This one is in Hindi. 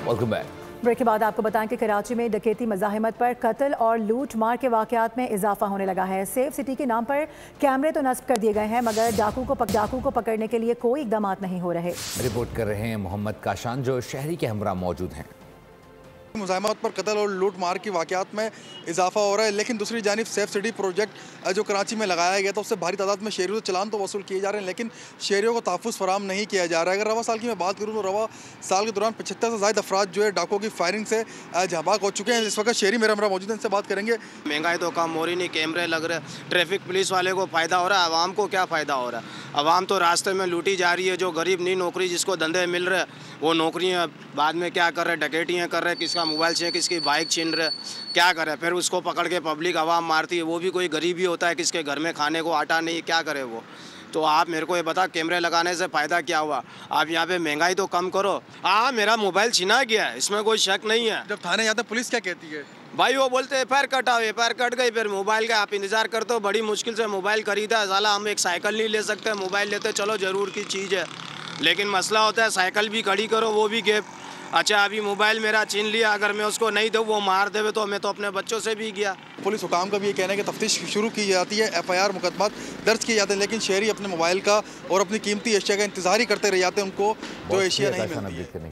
Welcome back. ब्रेक के बाद आपको बताएं कि कराची में डकैती मज़ाहिमत पर कत्ल और लूट मार के वाक़यात में इजाफा होने लगा है। सेफ सिटी के नाम पर कैमरे तो नस्ब कर दिए गए हैं, मगर डाकू को पकड़ने के लिए कोई इकदाम नहीं हो रहे। रिपोर्ट कर रहे हैं मोहम्मद काशान, जो शहरी के हमरा मौजूद हैं। मुज़ाहिमत पर कत्ल और लूट मार की वाक़यात में इजाफा हो रहा है, लेकिन दूसरी जानिब सेफ सिटी प्रोजेक्ट जो कराची में लगाया गया था उससे भारी तादाद में शहरियों से चलान तो वसूल किए जा रहे हैं, लेकिन शहरियों को तहफ़्फ़ुज़ फराहम नहीं किया जा रहा है। अगर रवा साल की मैं बात करूँ तो रवा साल के दौरान 75 से ज़ायद अफराद जो है डाकों की फायरिंग से झबाक हो चुके हैं। इस वक्त शहरी मेरा हमरा मौजूद है, इनसे बात करेंगे। महंगाई तो कम हो रही नहीं, कैमरे लग रहे, ट्रैफिक पुलिस वाले को फ़ायदा हो रहा है, आवाम को क्या फ़ायदा हो रहा है? आवाम तो रास्ते में लूटी जा रही है। जो गरीब नहीं नौकरी जिसको धंधे मिल रहे वो नौकरियाँ बाद में क्या कर रहे, डकैतियाँ कर रहे, किसका मोबाइल छीन, किसकी बाइक छीन रहे, क्या करे? फिर उसको पकड़ के पब्लिक आवाम मारती है। वो भी कोई गरीब ही होता है, किसके घर में खाने को आटा नहीं, क्या करे वो? तो आप मेरे को ये बता, कैमरे लगाने से फ़ायदा क्या हुआ? आप यहाँ पे महंगाई तो कम करो। हाँ, मेरा मोबाइल छीना गया है, इसमें कोई शक नहीं है। जब थाने जाते पुलिस क्या कहती है? भाई वो बोलते हैं पैर कटा, पैर कट गई, फिर मोबाइल का आप इंतज़ार करते हो। बड़ी मुश्किल से मोबाइल खरीदा है साला, हम एक साइकिल नहीं ले सकते, मोबाइल लेते चलो ज़रूर की चीज़ है, लेकिन मसला होता है साइकिल भी खड़ी करो वो भी गैप। अच्छा, अभी मोबाइल मेरा छीन लिया, अगर मैं उसको नहीं दूँ वो मार देवे, तो मैं तो अपने बच्चों से भी गया। पुलिस हुकाम का भी ये कहना है कि तफ्तीश शुरू की जाती है, FIR मुकदमा दर्ज किए जाते हैं, लेकिन शहरी अपने मोबाइल का और अपनी कीमती एशिया का इंतज़ार ही करते रह जाते हैं, उनको जो एशिया नहीं मिलती है।